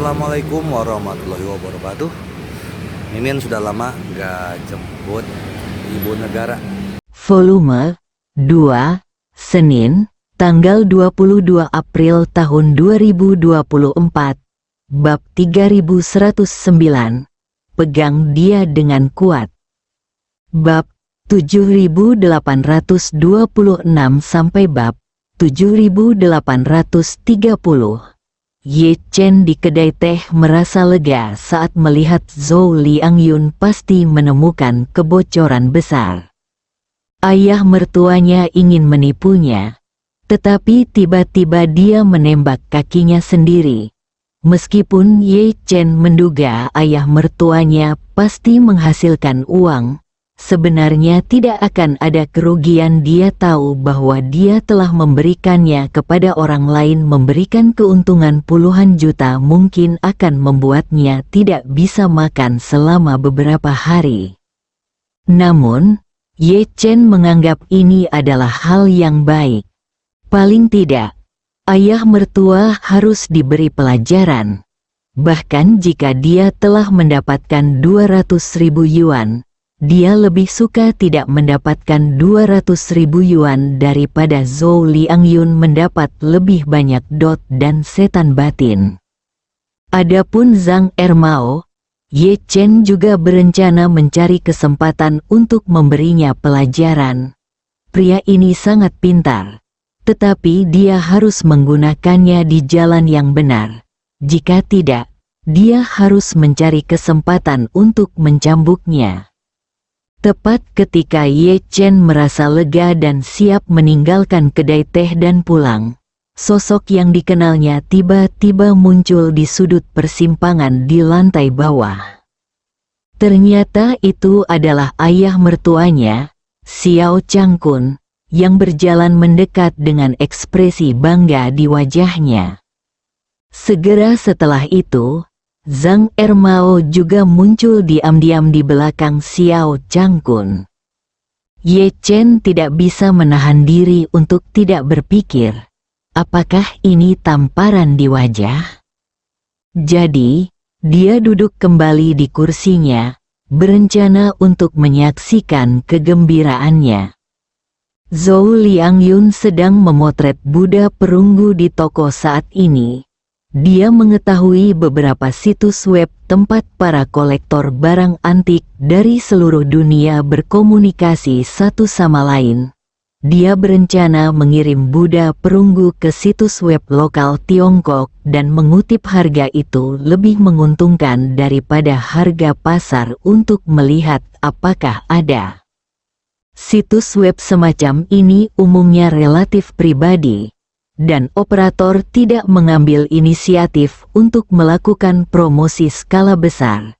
Assalamualaikum warahmatullahi wabarakatuh. Mimin sudah lama gak jemput ibu negara. Volume 2, Senin, tanggal 22 April tahun 2024, bab 3109, pegang dia dengan kuat. Bab 7826 sampai bab 7830. Ye Chen di kedai teh merasa lega saat melihat Zhou Liangyun pasti menemukan kebocoran besar. Ayah mertuanya ingin menipunya, tetapi tiba-tiba dia menembak kakinya sendiri. Meskipun Ye Chen menduga ayah mertuanya pasti menghasilkan uang, sebenarnya tidak akan ada kerugian. Dia tahu bahwa dia telah memberikannya kepada orang lain, memberikan keuntungan puluhan juta mungkin akan membuatnya tidak bisa makan selama beberapa hari. Namun, Ye Chen menganggap ini adalah hal yang baik. Paling tidak, ayah mertua harus diberi pelajaran. Bahkan jika dia telah mendapatkan 200.000 yuan, dia lebih suka tidak mendapatkan 200.000 yuan daripada Zhou Liangyun mendapat lebih banyak dot dan setan batin. Adapun Zhang Ermao, Ye Chen juga berencana mencari kesempatan untuk memberinya pelajaran. Pria ini sangat pintar, tetapi dia harus menggunakannya di jalan yang benar. Jika tidak, dia harus mencari kesempatan untuk mencambuknya. Tepat ketika Ye Chen merasa lega dan siap meninggalkan kedai teh dan pulang, sosok yang dikenalnya tiba-tiba muncul di sudut persimpangan di lantai bawah. Ternyata itu adalah ayah mertuanya, Xiao Changkun, yang berjalan mendekat dengan ekspresi bangga di wajahnya. Segera setelah itu, Zhang Ermao juga muncul diam-diam di belakang Xiao Changkun. Ye Chen tidak bisa menahan diri untuk tidak berpikir, apakah ini tamparan di wajah? Jadi, dia duduk kembali di kursinya, berencana untuk menyaksikan kegembiraannya. Zhou Liangyun sedang memotret Buddha perunggu di toko saat ini. Dia mengetahui beberapa situs web tempat para kolektor barang antik dari seluruh dunia berkomunikasi satu sama lain. Dia berencana mengirim Buddha perunggu ke situs web lokal Tiongkok dan mengutip harga itu lebih menguntungkan daripada harga pasar untuk melihat apakah ada. Situs web semacam ini umumnya relatif pribadi, dan operator tidak mengambil inisiatif untuk melakukan promosi skala besar,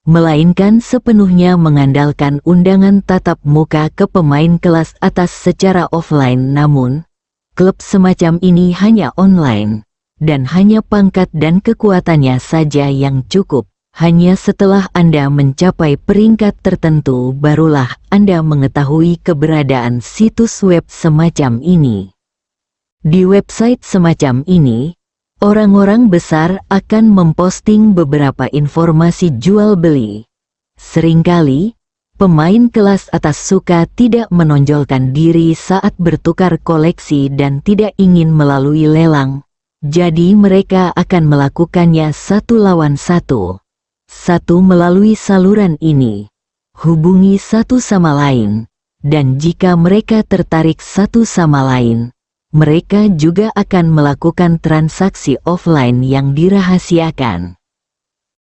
melainkan sepenuhnya mengandalkan undangan tatap muka ke pemain kelas atas secara offline. Namun, klub semacam ini hanya online, dan hanya pangkat dan kekuatannya saja yang cukup. Hanya setelah Anda mencapai peringkat tertentu barulah Anda mengetahui keberadaan situs web semacam ini. Di website semacam ini, orang-orang besar akan memposting beberapa informasi jual beli. Seringkali, pemain kelas atas suka tidak menonjolkan diri saat bertukar koleksi dan tidak ingin melalui lelang. Jadi mereka akan melakukannya satu lawan satu. Satu melalui saluran ini. Hubungi satu sama lain. Dan jika mereka tertarik satu sama lain, mereka juga akan melakukan transaksi offline yang dirahasiakan.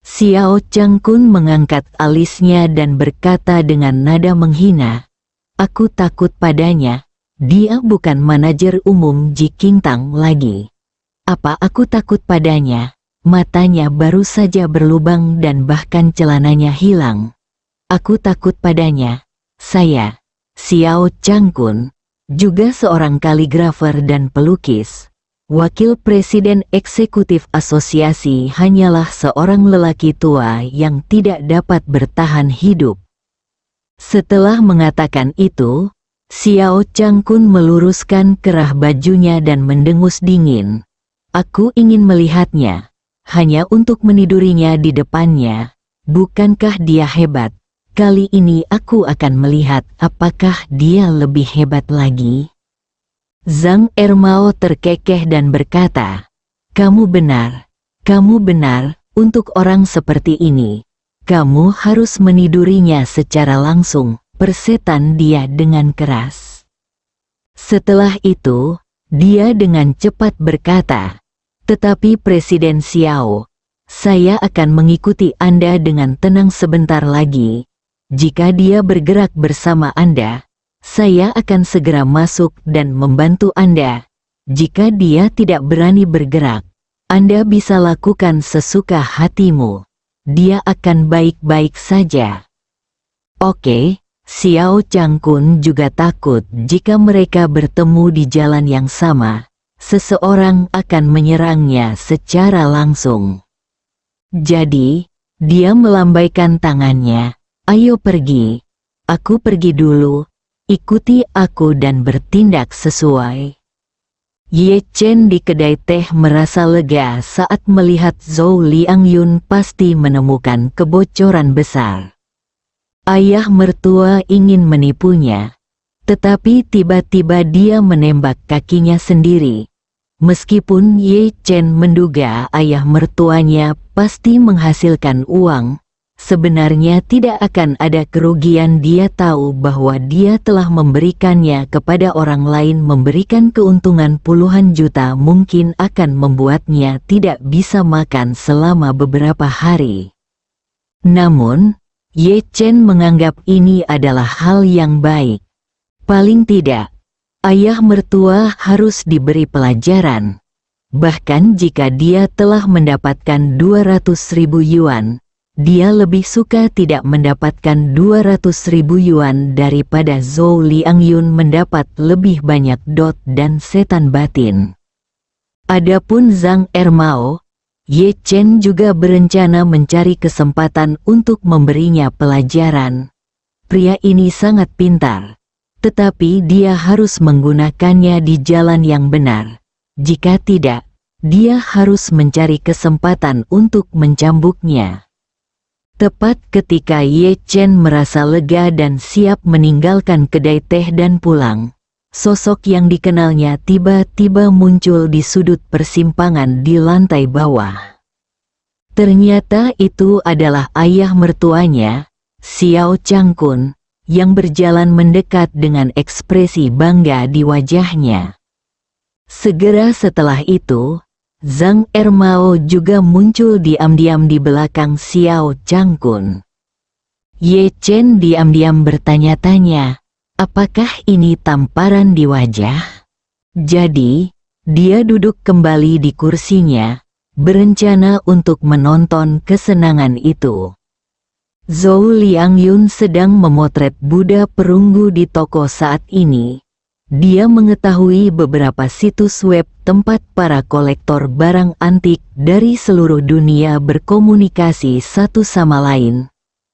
Xiao Changkun mengangkat alisnya dan berkata dengan nada menghina, "Aku takut padanya, dia bukan manajer umum Ji Qingtang lagi." "Apa aku takut padanya? Matanya baru saja berlubang dan bahkan celananya hilang. Aku takut padanya. Saya, Xiao Changkun, juga seorang kaligrafer dan pelukis. Wakil Presiden Eksekutif Asosiasi hanyalah seorang lelaki tua yang tidak dapat bertahan hidup." Setelah mengatakan itu, Xiao Changkun meluruskan kerah bajunya dan mendengus dingin. "Aku ingin melihatnya. hanya untuk menidurinya di depannya. Bukankah dia hebat? Kali ini aku akan melihat apakah dia lebih hebat lagi. Zhang Ermao terkekeh dan berkata, kamu benar, untuk orang seperti ini. Kamu harus menidurinya secara langsung, persetan dia dengan keras. Setelah itu, dia dengan cepat berkata, tetapi Presiden Xiao, saya akan mengikuti Anda dengan tenang sebentar lagi. Jika dia bergerak bersama Anda, saya akan segera masuk dan membantu Anda. Jika dia tidak berani bergerak, Anda bisa lakukan sesuka hatimu. Dia akan baik-baik saja. Oke, Xiao Changkun juga takut jika mereka bertemu di jalan yang sama, seseorang akan menyerangnya secara langsung. Jadi, dia melambaikan tangannya, ayo pergi, aku pergi dulu, ikuti aku dan bertindak sesuai. Ye Chen di kedai teh merasa lega saat melihat Zhou Liangyun pasti menemukan kebocoran besar. Ayah mertua ingin menipunya, tetapi tiba-tiba dia menembak kakinya sendiri. Meskipun Ye Chen menduga ayah mertuanya pasti menghasilkan uang, sebenarnya tidak akan ada kerugian. Dia tahu bahwa dia telah memberikannya kepada orang lain, memberikan keuntungan puluhan juta mungkin akan membuatnya tidak bisa makan selama beberapa hari. Namun, Ye Chen menganggap ini adalah hal yang baik. Paling tidak, ayah mertua harus diberi pelajaran. Bahkan jika dia telah mendapatkan 200.000 yuan, dia lebih suka tidak mendapatkan 200.000 yuan daripada Zhou Liangyun mendapat lebih banyak dot dan setan batin. Adapun Zhang Ermao, Ye Chen juga berencana mencari kesempatan untuk memberinya pelajaran. Pria ini sangat pintar, tetapi dia harus menggunakannya di jalan yang benar. Jika tidak, dia harus mencari kesempatan untuk mencambuknya. Tepat ketika Ye Chen merasa lega dan siap meninggalkan kedai teh dan pulang, sosok yang dikenalnya tiba-tiba muncul di sudut persimpangan di lantai bawah. Ternyata itu adalah ayah mertuanya, Xiao Changkun, yang berjalan mendekat dengan ekspresi bangga di wajahnya. Segera setelah itu, Zhang Ermao juga muncul diam-diam di belakang Xiao Changkun. Ye Chen diam-diam bertanya-tanya, apakah ini tamparan di wajah? Jadi, dia duduk kembali di kursinya, berencana untuk menonton kesenangan itu. Zhou Liangyun sedang memotret Buddha perunggu di toko saat ini. Dia mengetahui beberapa situs web tempat para kolektor barang antik dari seluruh dunia berkomunikasi satu sama lain.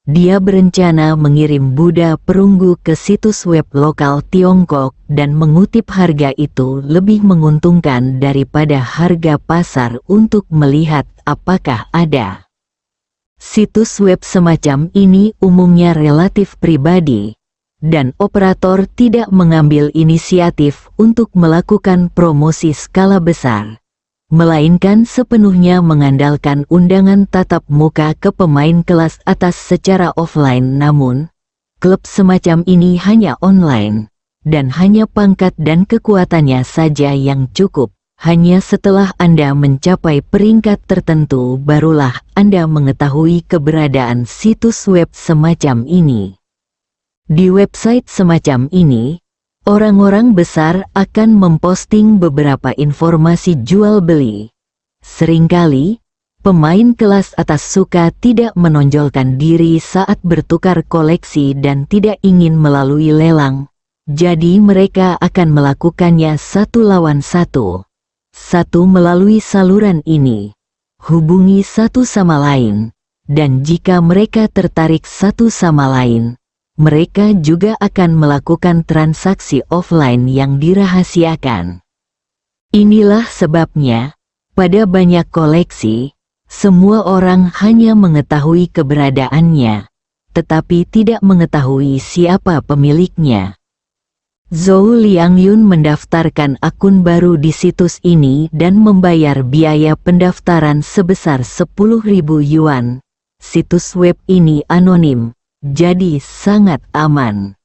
Dia berencana mengirim Buddha perunggu ke situs web lokal Tiongkok dan mengutip harga itu lebih menguntungkan daripada harga pasar untuk melihat apakah ada. Situs web semacam ini umumnya relatif pribadi, dan operator tidak mengambil inisiatif untuk melakukan promosi skala besar, melainkan sepenuhnya mengandalkan undangan tatap muka ke pemain kelas atas secara offline. Namun, klub semacam ini hanya online, dan hanya pangkat dan kekuatannya saja yang cukup. Hanya setelah Anda mencapai peringkat tertentu barulah Anda mengetahui keberadaan situs web semacam ini. Di website semacam ini, orang-orang besar akan memposting beberapa informasi jual beli. Seringkali, pemain kelas atas suka tidak menonjolkan diri saat bertukar koleksi dan tidak ingin melalui lelang. Jadi mereka akan melakukannya satu lawan satu. Satu melalui saluran ini. Hubungi satu sama lain. Dan jika mereka tertarik satu sama lain, mereka juga akan melakukan transaksi offline yang dirahasiakan. Inilah sebabnya, pada banyak koleksi, Semua orang hanya mengetahui keberadaannya, tetapi tidak mengetahui siapa pemiliknya. Zhou Liangyun mendaftarkan akun baru di situs ini dan membayar biaya pendaftaran sebesar 10.000 yuan. Situs web ini anonim, jadi sangat aman.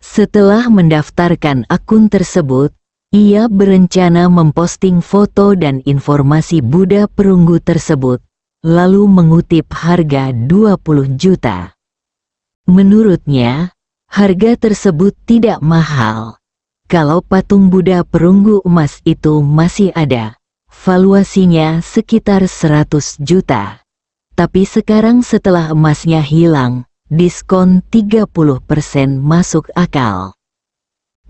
Setelah mendaftarkan akun tersebut, ia berencana memposting foto dan informasi Buddha perunggu tersebut, lalu mengutip harga 20 juta. Menurutnya, harga tersebut tidak mahal. Kalau patung Buddha perunggu emas itu masih ada, valuasinya sekitar 100 juta. Tapi sekarang setelah emasnya hilang, diskon 30% masuk akal.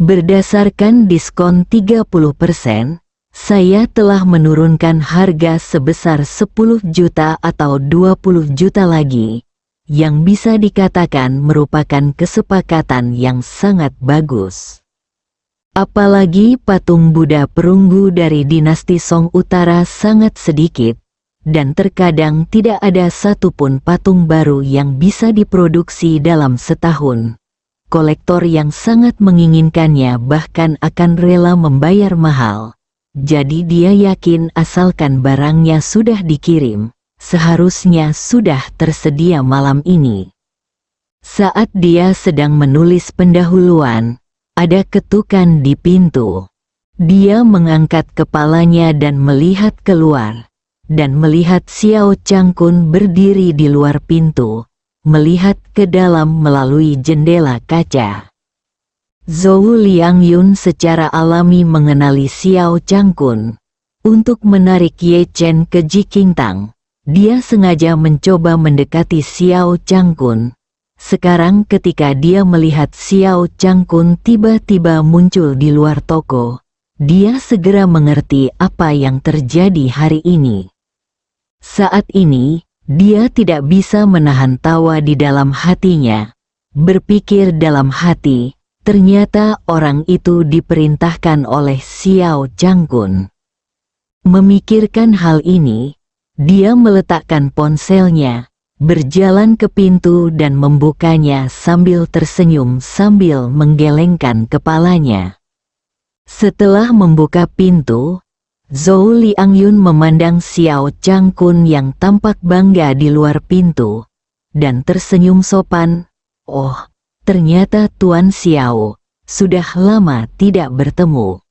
Berdasarkan diskon 30%, saya telah menurunkan harga sebesar 10 juta atau 20 juta lagi, yang bisa dikatakan merupakan kesepakatan yang sangat bagus. Apalagi patung Buddha perunggu dari dinasti Song Utara sangat sedikit, dan terkadang tidak ada satupun patung baru yang bisa diproduksi dalam setahun. Kolektor yang sangat menginginkannya bahkan akan rela membayar mahal. Jadi dia yakin asalkan barangnya sudah dikirim, seharusnya sudah tersedia malam ini. Saat dia sedang menulis pendahuluan, ada ketukan di pintu. Dia mengangkat kepalanya dan melihat keluar, dan melihat Xiao Changkun berdiri di luar pintu, melihat ke dalam melalui jendela kaca. Zhou Liangyun secara alami mengenali Xiao Changkun. Untuk menarik Ye Chen ke Jikingtang, dia sengaja mencoba mendekati Xiao Changkun. Sekarang ketika dia melihat Xiao Changkun tiba-tiba muncul di luar toko, dia segera mengerti apa yang terjadi hari ini. Saat ini, dia tidak bisa menahan tawa di dalam hatinya. Berpikir dalam hati, ternyata orang itu diperintahkan oleh Xiao Changkun. Memikirkan hal ini, dia meletakkan ponselnya, berjalan ke pintu dan membukanya sambil tersenyum sambil menggelengkan kepalanya. Setelah membuka pintu, Zhou Liangyun memandang Xiao Changkun yang tampak bangga di luar pintu, dan tersenyum sopan. Oh, ternyata Tuan Xiao, sudah lama tidak bertemu.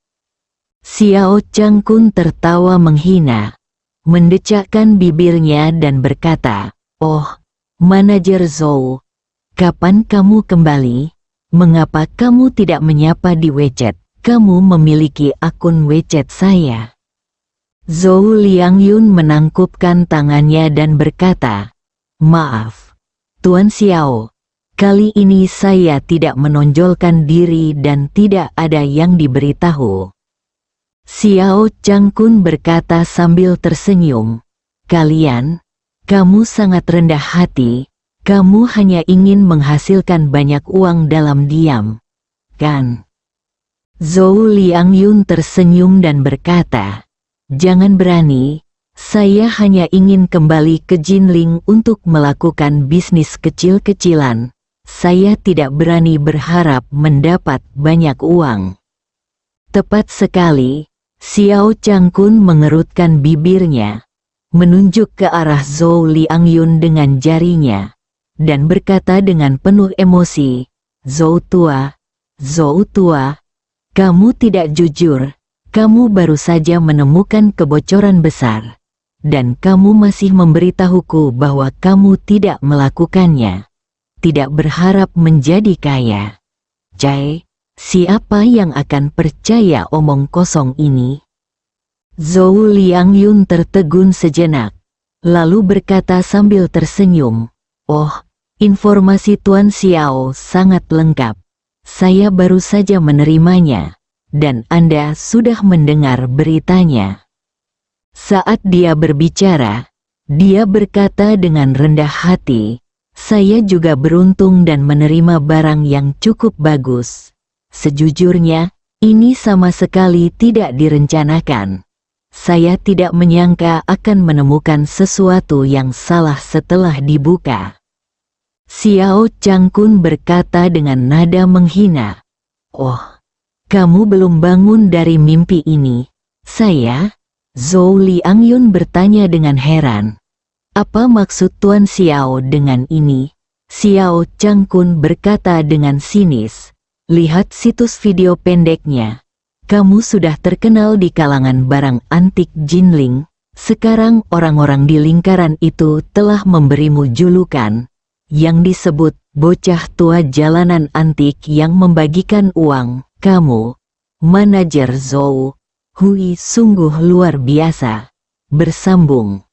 Xiao Changkun tertawa menghina, mendecakkan bibirnya dan berkata, "Oh, Manajer Zhou, kapan kamu kembali? Mengapa kamu tidak menyapa di WeChat? Kamu memiliki akun WeChat saya." Zhou Liangyun menangkupkan tangannya dan berkata, "Maaf, Tuan Xiao, kali ini saya tidak menonjolkan diri dan tidak ada yang diberitahu." Xiao Changkun berkata sambil tersenyum, "Kamu sangat rendah hati, kamu hanya ingin menghasilkan banyak uang dalam diam, kan?" Zhou Liangyun tersenyum dan berkata, "Jangan berani, saya hanya ingin kembali ke Jinling untuk melakukan bisnis kecil-kecilan. Saya tidak berani berharap mendapat banyak uang." Tepat sekali, Xiao Changkun mengerutkan bibirnya, menunjuk ke arah Zhou Liangyun dengan jarinya, dan berkata dengan penuh emosi, Zhou tua, kamu tidak jujur. Kamu baru saja menemukan kebocoran besar, dan kamu masih memberitahuku bahwa kamu tidak melakukannya. Tidak berharap menjadi kaya. Cai, siapa yang akan percaya omong kosong ini?" Zhou Liangyun tertegun sejenak, lalu berkata sambil tersenyum, "Oh, informasi Tuan Xiao sangat lengkap. Saya baru saja menerimanya. Dan Anda sudah mendengar beritanya." Saat dia berbicara, dia berkata dengan rendah hati, "Saya juga beruntung dan menerima barang yang cukup bagus. Sejujurnya, ini sama sekali tidak direncanakan. Saya tidak menyangka akan menemukan sesuatu yang salah setelah dibuka. Xiao Changkun berkata dengan nada menghina. Oh, kamu belum bangun dari mimpi ini. Saya? Zhou Liangyun bertanya dengan heran. Apa maksud Tuan Xiao dengan ini? Xiao Changkun berkata dengan sinis. Lihat situs video pendeknya. Kamu sudah terkenal di kalangan barang antik Jinling. Sekarang orang-orang di lingkaran itu telah memberimu julukan yang disebut bocah tua jalanan antik yang membagikan uang. Kamu, manajer Zhou Hui, sungguh luar biasa. Bersambung.